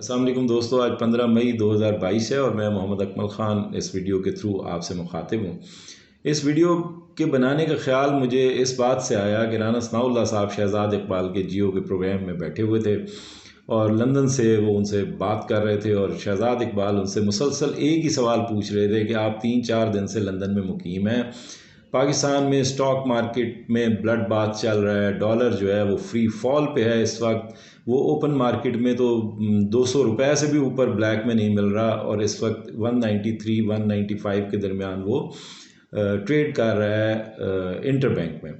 अस्सलाम वालेकुम दोस्तों, आज 15 मई 2022 है और मैं मोहम्मद अकमल ख़ान इस वीडियो के थ्रू आपसे मुखातिब हूँ। इस वीडियो के बनाने का ख़्याल मुझे इस बात से आया कि राना सनाउल्लाह साहब शहज़ाद इकबाल के जियो के प्रोग्राम में बैठे हुए थे और लंदन से वो उनसे बात कर रहे थे और शहज़ाद इकबाल उनसे मुसलसल एक ही सवाल पूछ रहे थे कि आप 3-4 दिन से लंदन में मुकीम हैं, पाकिस्तान में स्टॉक मार्केट में ब्लड बाथ चल रहा है, डॉलर जो है वो फ्री फॉल पे है इस वक्त, वो ओपन मार्केट में तो 200 रुपये से भी ऊपर ब्लैक में नहीं मिल रहा और इस वक्त 193-195 के दरमियान वो ट्रेड कर रहा है इंटरबैंक में।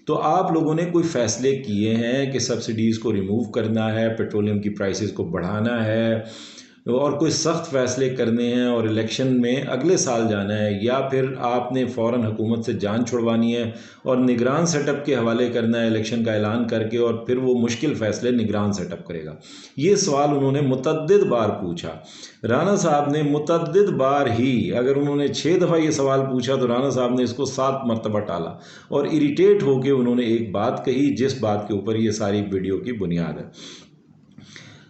तो आप लोगों ने कोई फ़ैसले किए हैं कि सब्सिडीज़ को रिमूव करना है, पेट्रोलियम की प्राइसेस को बढ़ाना है और कोई सख्त फ़ैसले करने हैं और इलेक्शन में अगले साल जाना है, या फिर आपने फ़ौरन हुकूमत से जान छुड़वानी है और निगरान सेटअप के हवाले करना है इलेक्शन का ऐलान करके और फिर वो मुश्किल फ़ैसले निगरान सेटअप करेगा। ये सवाल उन्होंने मुतअद्दिद बार पूछा। राना साहब ने मुतअद्दिद बार ही, अगर उन्होंने 6 दफ़ा ये सवाल पूछा तो राना साहब ने इसको 7 मरतबा टाला और इरिटेट होकर उन्होंने एक बात कही जिस बात के ऊपर ये सारी वीडियो की बुनियाद है।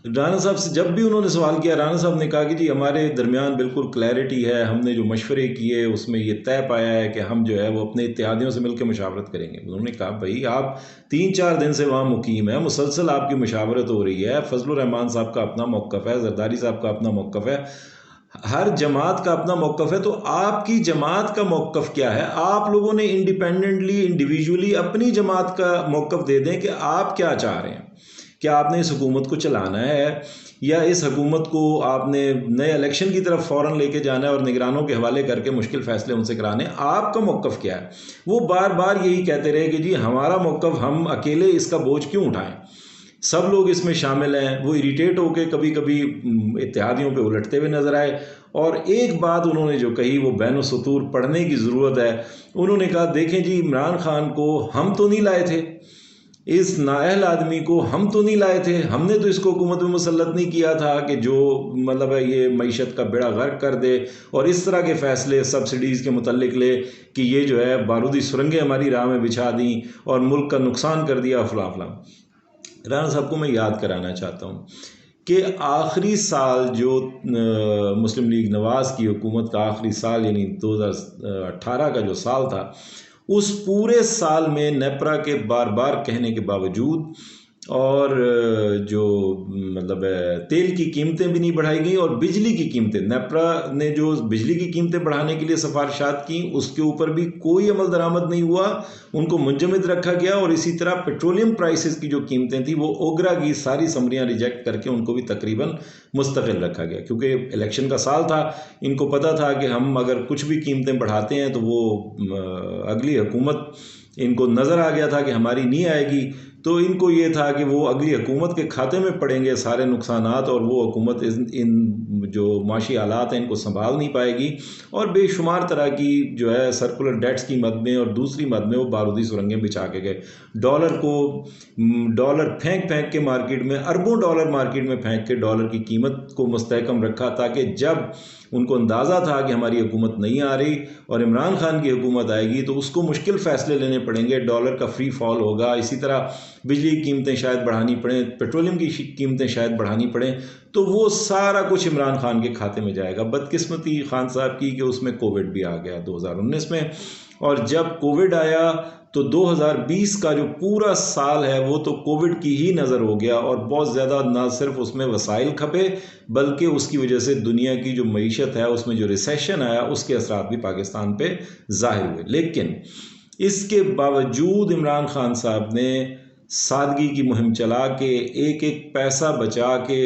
राना साहब से जब भी उन्होंने सवाल किया, राना साहब ने कहा कि जी हमारे दरमियान बिल्कुल क्लैरिटी है, हमने जो मशवरे किए उसमें ये तय पाया है कि हम जो है वो अपने इत्तेहादियों से मिलकर मशावरत करेंगे। उन्होंने कहा भाई आप 3-4 दिन से वहाँ मुकीम है, मुसलसल आपकी मशावरत हो रही है, फजलुर रहमान साहब का अपना मौक़िफ़ है, जरदारी साहब का अपना मौक़िफ़ है, हर जमात का अपना मौक़िफ़ है, तो आपकी जमात का मौक़िफ़ क्या है? आप लोगों ने इंडिपेंडेंटली इंडिविजुअली अपनी जमात का मौक़िफ़ दे दें कि आप क्या चाह रहे हैं। क्या आपने इस हुकूमत को चलाना है या इस हुकूमत को आपने नए इलेक्शन की तरफ फ़ौरन लेके जाना है और निगरानों के हवाले करके मुश्किल फ़ैसले उनसे कराने? आपका मौक़िफ़ क्या है? वो बार बार यही कहते रहे कि जी हमारा मौक़िफ़, हम अकेले इसका बोझ क्यों उठाएं, सब लोग इसमें शामिल हैं। वो इरिटेट होकर कभी कभी इत्तेहादियों पे उलटते हुए नज़र आए और एक बात उन्होंने जो कही वो बैन सतूर पढ़ने की ज़रूरत है। उन्होंने कहा देखें जी, इमरान खान को हम तो नहीं लाए थे, इस नाअहल आदमी को हम तो नहीं लाए थे, हमने तो इसको हुकूमत में मुसल्लत नहीं किया था कि जो मतलब है ये मईशत का बेड़ा गर्क कर दे और इस तरह के फ़ैसले सब्सिडीज़ के मुतल्लिक ले कि ये जो है बारूदी सुरंगें हमारी राह में बिछा दी और मुल्क का नुकसान कर दिया फलां फलां। राना साहब को मैं याद कराना चाहता हूँ कि आखिरी साल जो मुस्लिम लीग नवाज़ की हुकूमत का आखिरी साल यानी 2018 का जो साल था, उस पूरे साल में नेपरा के बार बार कहने के बावजूद और जो मतलब तेल की कीमतें भी नहीं बढ़ाई गई और बिजली की कीमतें, नेपरा ने जो बिजली की कीमतें बढ़ाने के लिए सिफारिशात की उसके ऊपर भी कोई अमल दरामद नहीं हुआ, उनको मुंजमद रखा गया। और इसी तरह पेट्रोलियम प्राइसेस की जो कीमतें थी वो ओगरा की सारी समरियां रिजेक्ट करके उनको भी तकरीबन मुस्तकिल रखा गया, क्योंकि इलेक्शन का साल था। इनको पता था कि हम अगर कुछ भी कीमतें बढ़ाते हैं तो वो अगली हुकूमत, इनको नज़र आ गया था कि हमारी नहीं आएगी, तो इनको ये था कि वो अगली हुकूमत के खाते में पड़ेंगे सारे नुकसानात और वो हुकूमत इन जो माशी हालात हैं इनको संभाल नहीं पाएगी और बेशुमार तरह की जो है सर्कुलर डेट्स की मद में और दूसरी मद में वो बारूदी सुरंगें बिछा के गए। डॉलर फेंक फेंक के मार्केट में, अरबों डॉलर मार्केट में फेंक के डॉलर की कीमत को मुस्तहकम रखा, ताकि जब उनको अंदाज़ा था कि हमारी हुकूमत नहीं आ रही और इमरान खान की हुकूमत आएगी तो उसको मुश्किल फ़ैसले लेने पड़ेंगे, डॉलर का फ्री फॉल होगा, इसी तरह बिजली की कीमतें शायद बढ़ानी पड़ें, पेट्रोलियम की कीमतें शायद बढ़ानी पड़ें, तो वो सारा कुछ इमरान खान के खाते में जाएगा। बदकिस्मती खान साहब की कि उसमें कोविड भी आ गया 2019 में, और जब कोविड आया तो 2020 का जो पूरा साल है वो तो कोविड की ही नज़र हो गया और बहुत ज़्यादा ना सिर्फ उसमें वसाइल खपे बल्कि उसकी वजह से दुनिया की जो मईशत है उसमें जो रिसेशन आया उसके असरात भी पाकिस्तान पे ज़ाहिर हुए। लेकिन इसके बावजूद इमरान खान साहब ने सादगी की मुहिम चला के एक एक पैसा बचा के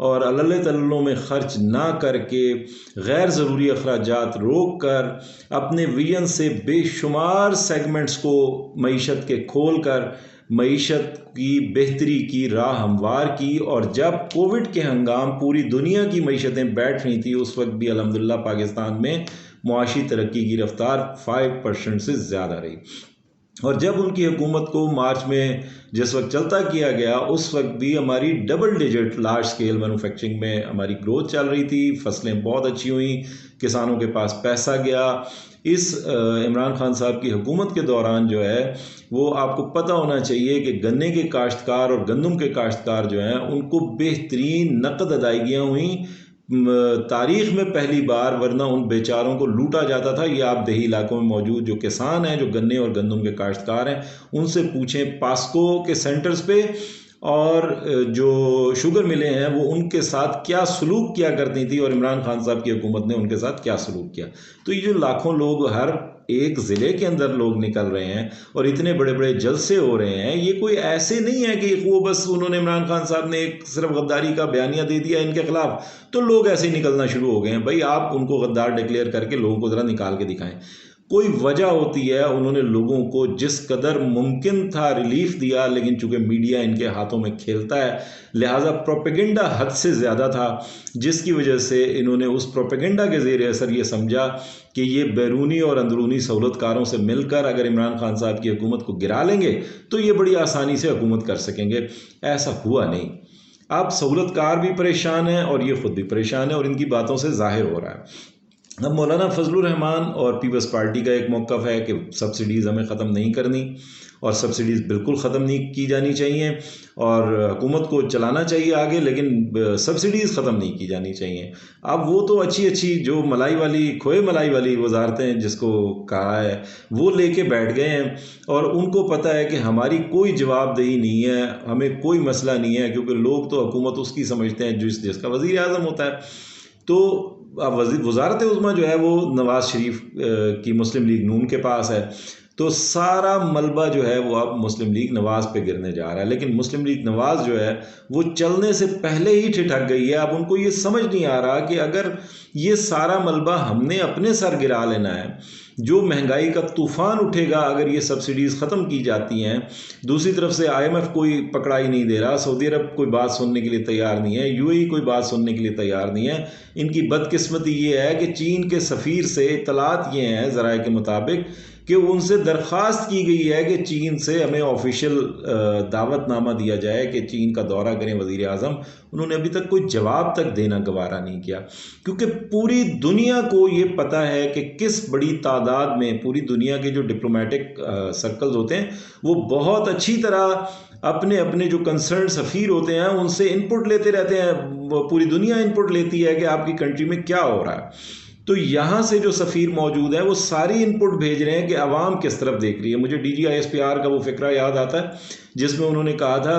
और अल्ले तल्लों में ख़र्च ना करके गैर ज़रूरी अखराजात रोक कर अपने विजन से बेशुमार सेगमेंट्स को मईशत के खोल कर मईशत की बेहतरी की राह हमवार की। और जब कोविड के हंगाम पूरी दुनिया की मईशतें बैठ रही थी उस वक्त भी अल्हम्दुलिल्लाह पाकिस्तान में मुआशी तरक्की की रफ्तार 5% से ज़्यादा रही। और जब उनकी हुकूमत को मार्च में जिस वक्त चलता किया गया उस वक्त भी हमारी double digit large scale manufacturing में हमारी ग्रोथ चल रही थी, फसलें बहुत अच्छी हुई, किसानों के पास पैसा गया, इस इमरान खान साहब की हुकूमत के दौरान जो है वो आपको पता होना चाहिए कि गन्ने के काश्तकार और गंदम के काश्तकार जो हैं उनको बेहतरीन नकद अदायगियाँ हुई तारीख में पहली बार, वरना उन बेचारों को लूटा जाता था। ये आप देही इलाकों में मौजूद जो किसान हैं, जो गन्ने और गंदम के काश्तकार हैं, उनसे पूछें पास्को के सेंटर्स पे और जो शुगर मिलें हैं वो उनके साथ क्या सलूक किया करती थी और इमरान खान साहब की हुकूमत ने उनके साथ क्या सलूक किया। तो ये जो लाखों लोग हर एक ज़िले के अंदर लोग निकल रहे हैं और इतने बड़े बड़े जलसे हो रहे हैं, ये कोई ऐसे नहीं है कि वो बस उन्होंने इमरान खान साहब ने एक सिर्फ गद्दारी का बयानिया दे दिया इनके खिलाफ तो लोग ऐसे ही निकलना शुरू हो गए हैं। भाई आप उनको गद्दार डिक्लेयर करके लोगों को ज़रा निकाल के दिखाएं। कोई वजह होती है, उन्होंने लोगों को जिस कदर मुमकिन था रिलीफ दिया, लेकिन चूंकि मीडिया इनके हाथों में खेलता है लिहाजा प्रोपेगेंडा हद से ज़्यादा था, जिसकी वजह से इन्होंने उस प्रोपेगेंडा के ज़ेर असर ये समझा कि ये बैरूनी और अंदरूनी सहूलतकारों से मिलकर अगर इमरान खान साहब की हुकूमत को गिरा लेंगे तो ये बड़ी आसानी से हुकूमत कर सकेंगे। ऐसा हुआ नहीं। अब सहूलतकार भी परेशान हैं और ये ख़ुद भी परेशान है और इनकी बातों से जाहिर हो रहा है। अब मौलाना फजलुर रहमान और पीपल्स पार्टी का एक मौक़िफ़ है कि सब्सिडीज़ हमें ख़त्म नहीं करनी और सब्सिडीज़ बिल्कुल ख़त्म नहीं की जानी चाहिए और हुकूमत को चलाना चाहिए आगे, लेकिन सब्सिडीज़ ख़त्म नहीं की जानी चाहिए। अब वो तो अच्छी अच्छी जो मलाई वाली खोए मलाई वाली वजारतें जिसको कहा है वो लेके बैठ गए हैं और उनको पता है कि हमारी कोई जवाबदेही नहीं है, हमें कोई मसला नहीं है, क्योंकि लोग तो हुकूमत उसकी समझते हैं जिसका वज़ीर आज़म होता है। तो अब वज़ारत उज़्मा जो है वो नवाज़ शरीफ की मुस्लिम लीग नून के पास है, तो सारा मलबा जो है वो अब मुस्लिम लीग नवाज़ पे गिरने जा रहा है। लेकिन मुस्लिम लीग नवाज़ जो है वो चलने से पहले ही ठिठक गई है। अब उनको ये समझ नहीं आ रहा कि अगर ये सारा मलबा हमने अपने सर गिरा लेना है, जो महंगाई का तूफ़ान उठेगा अगर ये सब्सिडीज़ ख़त्म की जाती हैं। दूसरी तरफ से IMF कोई पकड़ाई नहीं दे रहा, सऊदी अरब कोई बात सुनने के लिए तैयार नहीं है, UAE कोई बात सुनने के लिए तैयार नहीं है। इनकी बदकिस्मती ये है कि चीन के सफ़ीर से इतलात ये हैं ज़राए के मुताबिक कि उनसे दरख्वास्त की गई है कि चीन से हमें ऑफिशियल दावतनामा दिया जाए कि चीन का दौरा करें वज़ीर आज़म। उन्होंने अभी तक कोई जवाब तक देना गवारा नहीं किया, क्योंकि पूरी दुनिया को ये पता है कि किस बड़ी तादाद में पूरी दुनिया के जो डिप्लोमेटिक सर्कल्स होते हैं वो बहुत अच्छी तरह अपने अपने जो कंसर्न सफ़ीर होते हैं उनसे इनपुट लेते रहते हैं। पूरी दुनिया इनपुट लेती है कि आपकी कंट्री में क्या हो रहा है। तो यहाँ से जो सफ़ीर मौजूद है वो सारी इनपुट भेज रहे हैं कि आवाम किस तरफ देख रही है। मुझे DGISPR का वो फ़िक्रा याद आता है जिसमें उन्होंने कहा था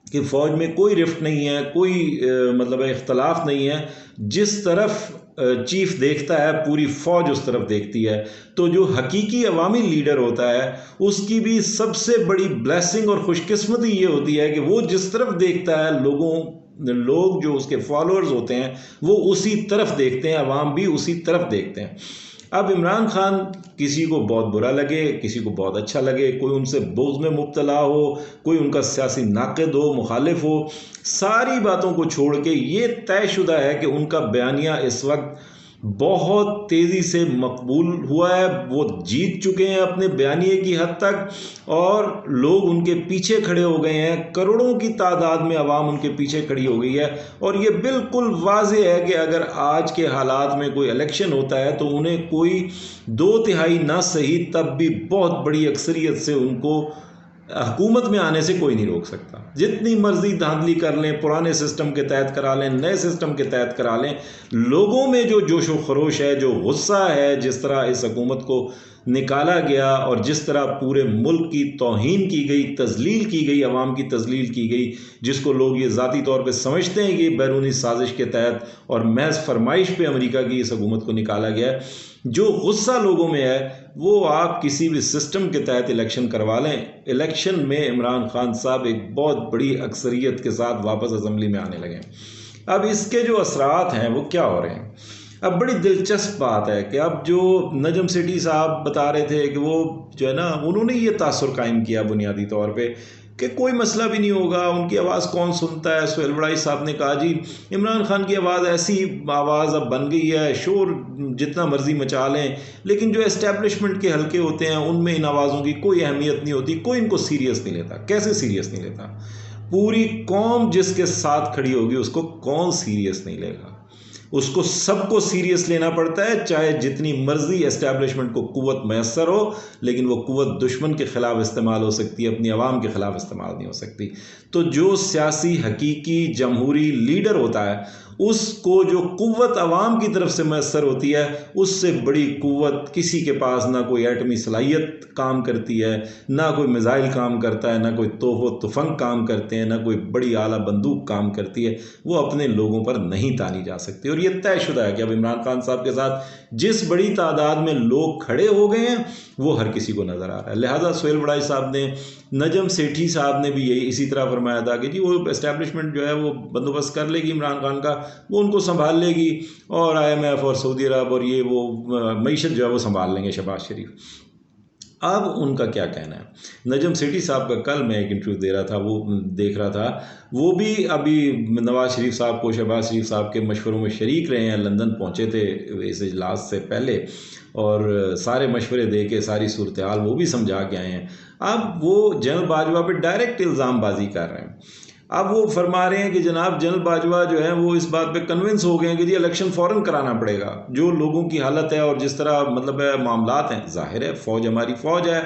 कि फ़ौज में कोई रिफ्ट नहीं है, कोई मतलब इख्तलाफ नहीं है, जिस तरफ चीफ देखता है पूरी फ़ौज उस तरफ देखती है। तो जो हकीकी अवामी लीडर होता है उसकी भी सबसे बड़ी ब्लेसिंग और खुशकिस्मती ये होती है कि वो जिस तरफ देखता है लोग जो उसके फॉलोअर्स होते हैं वो उसी तरफ देखते हैं, अवाम भी उसी तरफ देखते हैं। अब इमरान खान किसी को बहुत बुरा लगे, किसी को बहुत अच्छा लगे, कोई उनसे बोझ में मुब्तला हो, कोई उनका सियासी नाक़िद हो, मुखालिफ हो, सारी बातों को छोड़ के ये तयशुदा है कि उनका बयानिया इस वक्त बहुत तेज़ी से मकबूल हुआ है। वो जीत चुके हैं अपने बयानिए की हद तक और लोग उनके पीछे खड़े हो गए हैं। करोड़ों की तादाद में आवाम उनके पीछे खड़ी हो गई है और ये बिल्कुल वाज़ेह है कि अगर आज के हालात में कोई इलेक्शन होता है तो उन्हें कोई 2/3 ना सही तब भी बहुत बड़ी अक्सरियत से उनको हुकूमत में आने से कोई नहीं रोक सकता। जितनी मर्जी धांधली कर लें, पुराने सिस्टम के तहत करा लें, नए सिस्टम के तहत करा लें, लोगों में जो जोश व खरोश है, जो गुस्सा है, जिस तरह इस हुकूमत को निकाला गया और जिस तरह पूरे मुल्क की तौहीन की गई, तजलील की गई, अवाम की तजलील की गई, जिसको लोग ये ज़ाती तौर पे समझते हैं कि बैरूनी साजिश के तहत और महज फरमाइश पे अमेरिका की इस हुकूमत को निकाला गया है, जो गुस्सा लोगों में है वो आप किसी भी सिस्टम के तहत इलेक्शन करवा लें, इलेक्शन में इमरान खान साहब एक बहुत बड़ी अक्सरियत के साथ वापस असम्बली में आने लगे। अब इसके जो असरात हैं वो क्या हो रहे हैं। अब बड़ी दिलचस्प बात है कि अब जो नजम सेठी साहब बता रहे थे कि वो जो है ना उन्होंने ये तासुर कायम किया बुनियादी तौर पे कि कोई मसला भी नहीं होगा, उनकी आवाज़ कौन सुनता है। सुहेल बड़ाई साहब ने कहा जी इमरान खान की आवाज़ ऐसी आवाज़ अब बन गई है, शोर जितना मर्जी मचा लें, लेकिन जो एस्टेब्लिशमेंट के हल्के होते हैं उनमें इन आवाज़ों की कोई अहमियत नहीं होती, कोई इनको सीरियस नहीं लेता। कैसे सीरियस नहीं लेता? पूरी कौम जिसके साथ खड़ी होगी उसको कौन सीरियस नहीं लेगा। उसको सबको सीरियस लेना पड़ता है, चाहे जितनी मर्जी एस्टैब्लिशमेंट को कुव्वत मैसर हो, लेकिन वो कुव्वत दुश्मन के ख़िलाफ़ इस्तेमाल हो सकती है, अपनी आवाम के ख़िलाफ़ इस्तेमाल नहीं हो सकती। तो जो सियासी हकीकी जमहूरी लीडर होता है उसको जो कुव्वत आवाम की तरफ से मैसर होती है, उससे बड़ी कुव्वत किसी के पास ना कोई एटमी सलाहियत काम करती है, ना कोई मिज़ाइल काम करता है, ना कोई तोहफ़ो तुफंग काम करते हैं, ना कोई बड़ी आला बंदूक काम करती है। वो अपने लोगों पर नहीं तानी जा सकती। और ये तयशुदा है कि अब इमरान खान साहब के साथ जिस बड़ी तादाद में लोग खड़े हो गए हैं वो हर किसी को नज़र आ रहा है। लिहाजा सुहेल बड़ाई साहब ने, नजम सेठी साहब ने भी यही इसी तरह फरमाया था कि जी वो एस्टैब्लिशमेंट जो है वो बंदोबस्त कर लेगी इमरान खान का, वो उनको संभाल लेगी, और IMF और सऊदी अरब और ये वो मईशत जो है वो संभाल लेंगे शहबाज शरीफ। अब उनका क्या कहना है? नजम सेठी साहब का कल मैं एक इंटरव्यू दे रहा था, वो देख रहा था, वो भी अभी नवाज़ शरीफ साहब को, शहबाज शरीफ साहब के मशवरों में शरीक रहे हैं, लंदन पहुँचे थे इस इजलास से पहले, और सारे मशवरे दे के सारी सूरत हाल वो भी समझा के आए हैं। अब वो जनरल बाजवा पे डायरेक्ट इल्ज़ामबाजी कर रहे हैं। अब वो फरमा रहे हैं कि जनाब जनरल बाजवा जो है वो इस बात पे कन्विंस हो गए हैं कि जी इलेक्शन फ़ौरन कराना पड़ेगा। जो लोगों की हालत है और जिस तरह मतलब मामलात हैं, ज़ाहिर है फ़ौज हमारी फ़ौज है,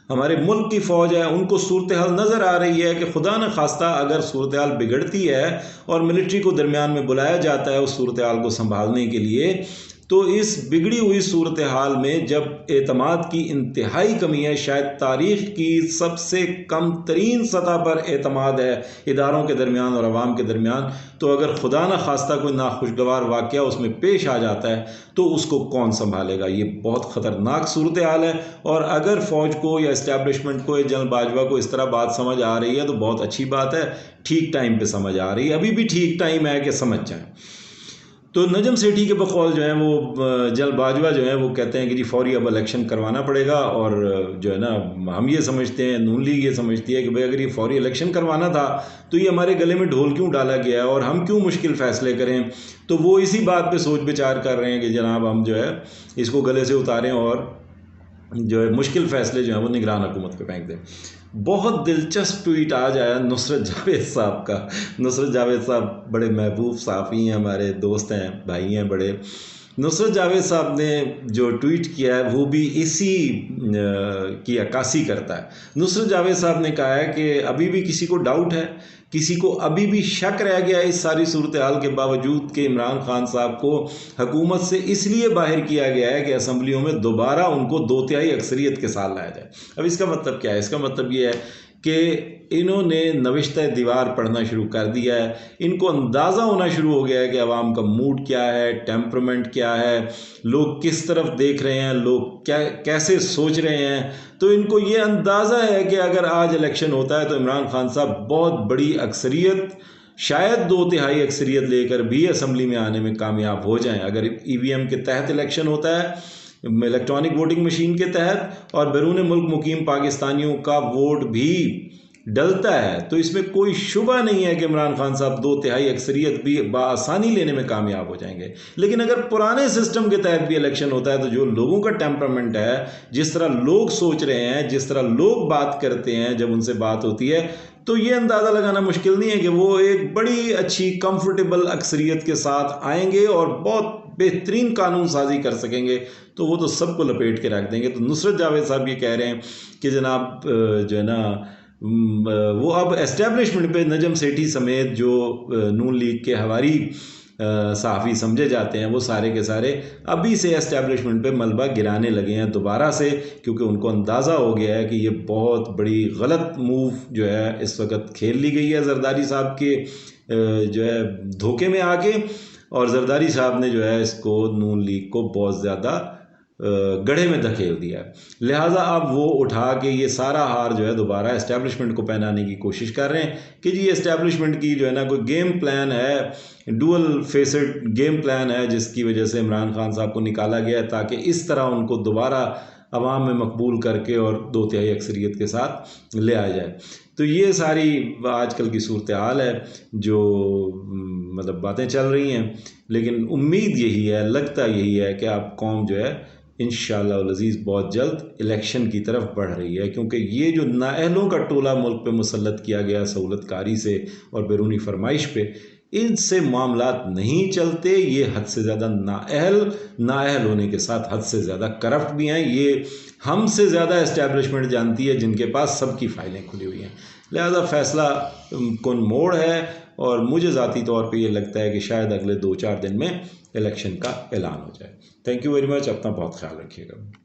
हमारे मुल्क की फ़ौज है, उनको सूरत हाल नज़र आ रही है कि खुदा न खास्ता अगर सूरत हाल बिगड़ती है और मिलिट्री को दरमियान में बुलाया जाता है उस सूरत हाल को संभालने के लिए, तो इस बिगड़ी हुई सूरत हाल में जब एतमाद की इंतहाई कमी है, शायद तारीख़ की सबसे कम तरीन सतह पर एतमाद है इदारों के दरमियान और अवाम के दरमियान, तो अगर खुदा न खास्ता कोई नाखुशगवार वाक़या उसमें पेश आ जाता है तो उसको कौन संभालेगा? ये बहुत ख़तरनाक सूरत हाल है। और अगर फ़ौज को या इस्टेब्लिशमेंट को या जनरल बाजवा को इस तरह बात समझ आ रही है तो बहुत अच्छी बात है, ठीक टाइम पर समझ आ रही है, अभी भी ठीक टाइम है कि समझ जाएँ। तो नजम सेठी के बकौल जो है वो जनरल बाजवा जो है वो कहते हैं कि जी फौरी अब इलेक्शन करवाना पड़ेगा, और जो है ना हम ये समझते हैं, नून लीग ये समझती है कि भाई अगर ये फौरी इलेक्शन करवाना था तो ये हमारे गले में ढोल क्यों डाला गया है और हम क्यों मुश्किल फ़ैसले करें। तो वो इसी बात पे सोच विचार कर रहे हैं कि जनाब हम जो है इसको गले से उतारें और जो है मुश्किल फ़ैसले जो हैं वो निगरान हुकूमत पे फेंक दें। बहुत दिलचस्प ट्वीट आज आया नुसरत जावेद साहब का। नुसरत जावेद साहब बड़े महबूब सहाफ़ी हैं, हमारे दोस्त हैं, भाई हैं बड़े। नुसरत जावेद साहब ने जो ट्वीट किया है वो भी इसी की अक्कासी करता है। नुसरत जावेद साहब ने कहा है कि अभी भी किसी को डाउट है, किसी को अभी भी शक रह गया है इस सारी सूरत हाल के बावजूद कि इमरान खान साहब को हुकूमत से इसलिए बाहर किया गया है कि असम्बलियों में दोबारा उनको 2/3 अक्सरियत के साथ लाया जाए। अब इसका मतलब क्या है? इसका मतलब ये है कि इन्होंने नविश्ते दीवार पढ़ना शुरू कर दिया है। इनको अंदाज़ा होना शुरू हो गया है कि आवाम का मूड क्या है, टेम्परामेंट क्या है, लोग किस तरफ देख रहे हैं, लोग क्या कैसे सोच रहे हैं। तो इनको ये अंदाज़ा है कि अगर आज इलेक्शन होता है तो इमरान खान साहब बहुत बड़ी अक्सरियत, शायद 2/3 अक्सरियत लेकर भी असम्बली में आने में कामयाब हो जाएं। अगर EVM के तहत इलेक्शन होता है, इलेक्ट्रॉनिक वोटिंग मशीन के तहत, और बैरून मुल्क मुकीम पाकिस्तानियों का वोट भी डलता है, तो इसमें कोई शुबा नहीं है कि इमरान खान साहब 2/3 अक्सरियत भी बआसानी लेने में कामयाब हो जाएंगे। लेकिन अगर पुराने सिस्टम के तहत भी इलेक्शन होता है तो जो लोगों का टेम्परामेंट है, जिस तरह लोग सोच रहे हैं, जिस तरह लोग बात करते हैं जब उनसे बात होती है, तो ये अंदाज़ा लगाना मुश्किल नहीं है कि वो एक बड़ी अच्छी कंफर्टेबल अक्सरियत के साथ आएंगे और बहुत बेहतरीन कानून साजी कर सकेंगे। तो वो तो सबको लपेट के रख देंगे। तो नुसरत जावेद साहब ये कह रहे हैं कि जनाब जो है ना वो अब एस्टेब्लिशमेंट पे नजम सेठी समेत जो नून लीग के हवारी सहाफ़ी समझे जाते हैं वो सारे के सारे अभी से एस्टेब्लिशमेंट पे मलबा गिराने लगे हैं दोबारा से, क्योंकि उनको अंदाज़ा हो गया है कि ये बहुत बड़ी गलत मूव जो है इस वक्त खेल ली गई है जरदारी साहब के जो है धोखे में आके, और जरदारी साहब ने जो है इसको नून लीग को बहुत ज़्यादा गड्ढे में धकेल दिया है। लिहाजा अब वो उठा के ये सारा हार जो है दोबारा एस्टेब्लिशमेंट को पहनाने की कोशिश कर रहे हैं कि जी एस्टेब्लिशमेंट की जो है ना कोई गेम प्लान है, डुअल फेसेड गेम प्लान है, जिसकी वजह से इमरान खान साहब को निकाला गया ताकि इस तरह उनको दोबारा अवाम में मकबूल करके और 2/3 अक्सरियत के साथ ले आया जाए। तो ये सारी आजकल की सूरत हाल है जो मतलब बातें चल रही हैं। लेकिन उम्मीद यही है, लगता यही है कि अब कौम जो है इंशाअल्लाह अज़ीज़ बहुत जल्द इलेक्शन की तरफ बढ़ रही है, क्योंकि ये जो नाअहलों का टोला मुल्क पे मुसल्लत किया गया सहूलतकारी से और बैरूनी फरमाइश पे, इनसे मामलात नहीं चलते। ये हद से ज़्यादा नाअहल होने के साथ हद से ज़्यादा करप्ट भी हैं। ये हमसे ज़्यादा इस्टेब्लिशमेंट जानती है, जिनके पास सबकी फाइलें खुली हुई हैं। लिहाजा फ़ैसला कुन मोड़ है, और मुझे ज़ाती तौर पे ये लगता है कि शायद अगले 2-4 दिन में इलेक्शन का ऐलान हो जाए। Thank you very much. अपना बहुत ख्याल रखिएगा।